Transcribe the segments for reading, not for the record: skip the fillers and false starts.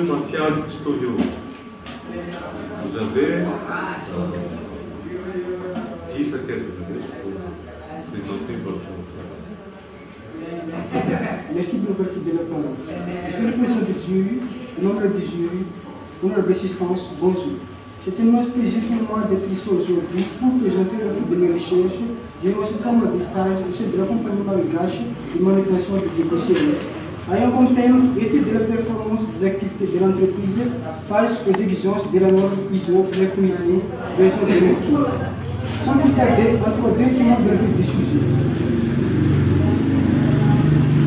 material historique. Vous avez 10 à 15 minutes pour présenter votre travail. Merci pour votre de la parole. Monsieur le président du jury, membre du jury, honorable assistance, bonjour. C'est un immense plaisir pour moi d'être ici aujourd'hui pour présenter le fruit de mes recherches durant ce travail de stage au sein de l'accompagnement malgache de manutention de DECO-CRS, ayant comme thème étude de la performance des activités de l'entreprise face aux exigences de la norme ISO 9001 version 2015. Sans plus tarder, entrons directement dans le vif du sujet.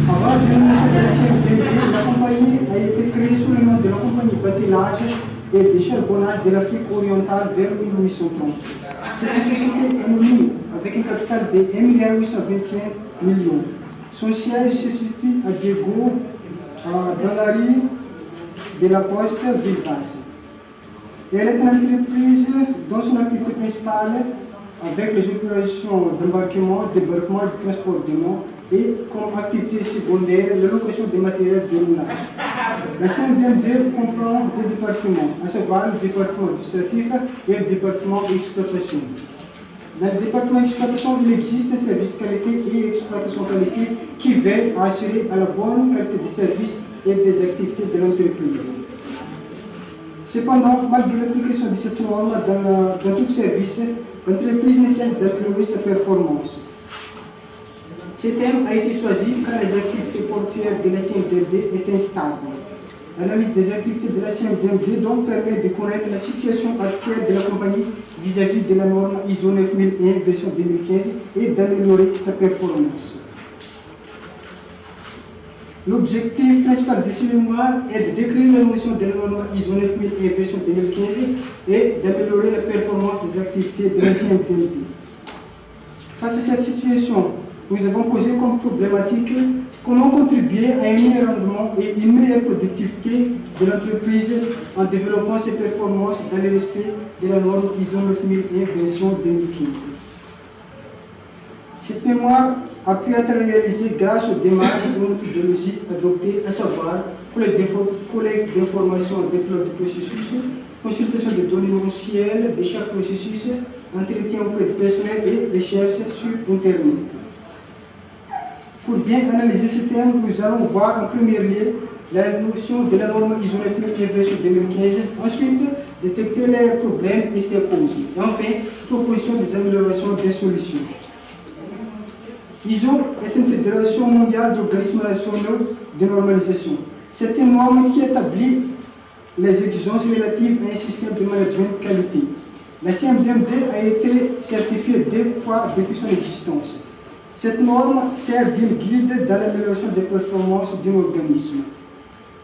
Avant la dénomination de la CMDB, la compagnie a été créée sous le nom de la compagnie bâtiment et de charbonnage de l'Afrique orientale vers 1830. C'est une société anonyme avec un capital de 1,821 milliard. Son siège se situe à Diego, dans la rue de la Poste, Ville-Basse. Elle est une entreprise dont son activité principale, avec les opérations d'embarquement, débarquement et de transport de noms, et comme activité secondaire, la location des matériels de roulage. La CMDB comprend deux départements, à savoir le département administratif et le département d'exploitation. Dans le département d'exploitation, il existe un service qualité et exploitation qualité qui veille à assurer à la bonne qualité des services et des activités de l'entreprise. Cependant, malgré l'application de cette norme dans tout service, l'entreprise ne cesse d'améliorer sa performance. Ce thème a été choisi car les activités portuaires de la CMDB est instable. L'analyse des activités de la CMDB donc permet de connaître la situation actuelle de la compagnie vis-à-vis de la norme ISO 9001 version 2015 et d'améliorer sa performance. L'objectif principal de ce mémoire est de décrire la notion de la norme ISO 9001 version 2015 et d'améliorer la performance des activités de la CMDB. Face à cette situation, nous avons posé comme problématique comment contribuer à un meilleur rendement et une meilleure productivité de l'entreprise en développant ses performances dans le respect de la norme ISO 9001 version 2015. Cette mémoire a pu être réalisée grâce aux démarches et aux méthodologies adoptées, à savoir collecte d'informations des plots de processus, consultation des données mensuelles de chaque processus, entretien auprès du personnel et recherche sur Internet. Pour bien analyser ce thème, nous allons voir en premier lieu la notion de la norme ISO 9001 version 2015, ensuite détecter les problèmes et ses causes, et enfin proposition des améliorations des solutions. ISO est une fédération mondiale d'organismes nationaux de normalisation. C'est une norme qui établit les exigences relatives à un système de management de qualité. La CMDB a été certifiée 2 fois depuis son existence. Cette norme sert de guide dans l'amélioration des performances d'un organisme.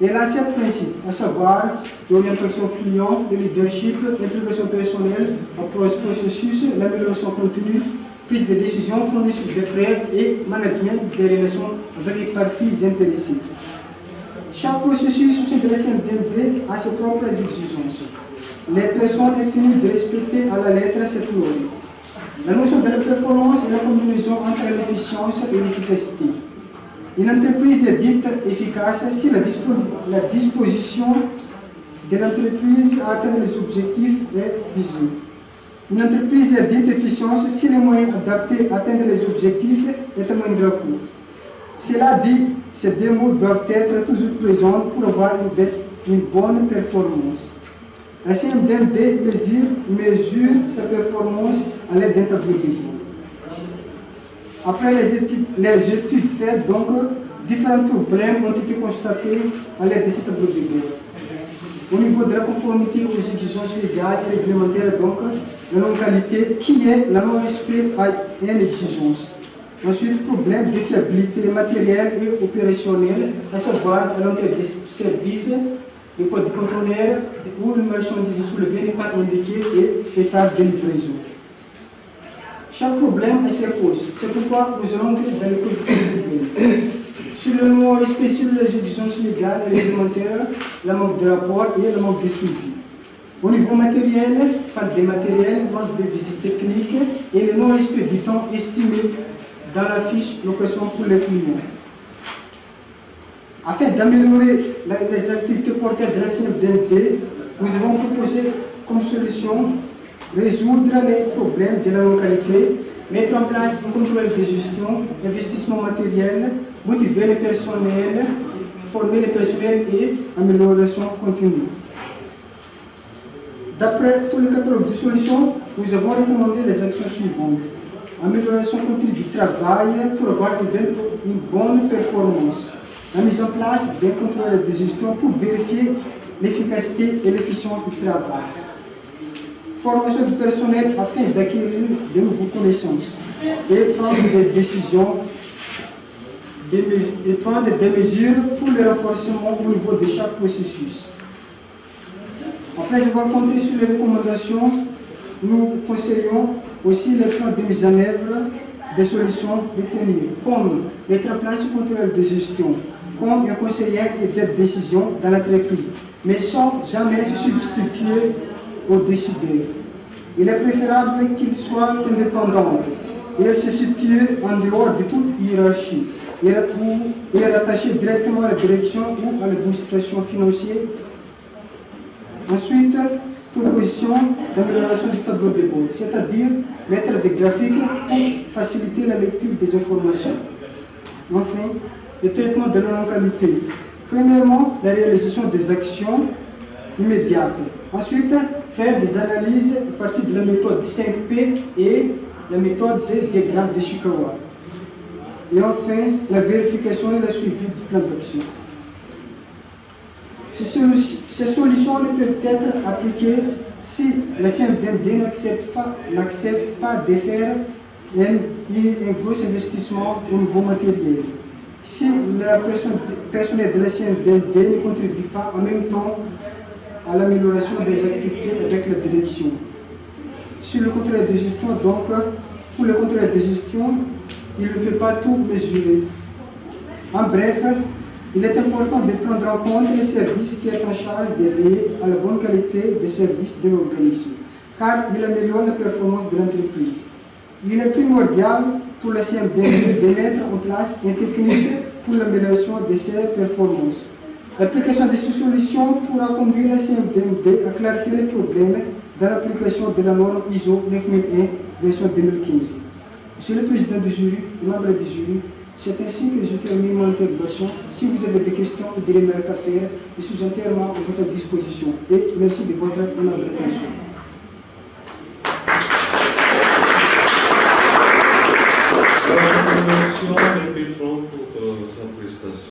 Elle a 7 principes, à savoir l'orientation client, le leadership, l'implication personnelle, approche processus, l'amélioration continue, prise de décision fondée sur des preuves et management des relations avec les parties intéressées. Chaque processus au sein de la CMDB a ses propres exigences. Les personnes sont tenues de respecter à la lettre cette norme. La notion de la performance est la combinaison entre l'efficience et l'efficacité. Une entreprise est dite efficace si la disposition de l'entreprise à atteindre les objectifs est visée. Une entreprise est dite efficiente si les moyens adaptés à atteindre les objectifs est à moindre coût. Cela dit, ces deux mots doivent être toujours présents pour avoir une bonne performance. La CMDB mesure sa performance à l'aide d'un tableau de bord. Après les études faites, donc, différents problèmes ont été constatés à l'aide de ce tableau de bord. Au niveau de la conformité aux exigences légales et réglementaires, donc, la non-qualité, qui est la non-respect à une exigence. Ensuite, problème de fiabilité matérielle et opérationnelle, à savoir à l'entrée des services, le code du conteneur où une marchandise soulevée n'est pas indiquée et état de livraison. Chaque problème a ses causes. C'est pourquoi nous allons entrer dans le code de ces problèmes. Sur le non-respect sur les exigences légales et réglementaires, la manque de rapport et le manque de suivi. Au niveau matériel, pas de matériel, manque de visite technique et le non-respect du temps estimé dans la fiche location pour les clients. Afin d'améliorer les activités portées de la CMDMD, nous avons proposé comme solution résoudre les problèmes de la localité, mettre en place un contrôle de gestion, investissement matériel, motiver les personnels, former les personnels et amélioration continue. D'après tous les catalogues de solutions, nous avons recommandé les actions suivantes. Amélioration continue du travail pour avoir une bonne performance. La mise en place d'un contrôle de gestion pour vérifier l'efficacité et l'efficience du travail. Formation du personnel afin d'acquérir de nouvelles connaissances et prendre des décisions et prendre des mesures pour le renforcement au niveau de chaque processus. Après avoir compté sur les recommandations, nous conseillons aussi les plans de mise en œuvre des solutions retenues, comme mettre en place un contrôle de gestion, comme un conseiller et des décisions dans l'entreprise, mais sans jamais se substituer aux décideurs. Il est préférable qu'il soit indépendant et se situe en dehors de toute hiérarchie et est rattaché directement à la direction ou à l'administration financière. Ensuite, proposition d'amélioration du tableau de bord, c'est-à-dire mettre des graphiques pour faciliter la lecture des informations. Enfin, le traitement de la localité. Premièrement, la réalisation des actions immédiates. Ensuite, faire des analyses à partir de la méthode 5P et la méthode des diagrammes de Chikawa. Et enfin, la vérification et le suivi du plan d'action. Ces solutions ne peuvent être appliquées si la CMDMD n'accepte pas de faire un gros investissement au niveau matériel. Si le personnel de la CMDMD ne contribue pas en même temps à l'amélioration des activités avec la direction. Sur le contrôle de gestion, donc, pour le contrôle de gestion, il ne peut pas tout mesurer. En bref, il est important de prendre en compte les services qui est en charge de veiller à la bonne qualité des services de l'organisme, car il améliore la performance de l'entreprise. Il est primordial pour la CMDMD de mettre en place une technique pour l'amélioration de ses performances. L'application de ces solutions pourra conduire la CMDMD à clarifier les problèmes dans l'application de la norme ISO 9001 version 2015. Monsieur le Président du jury, membres du jury, c'est ainsi que je termine mon intervention. Si vous avez des questions ou des remarques à faire, je suis entièrement à votre disposition. Et merci de votre aimable attention. Merci, M. Petron, pour sa prestation.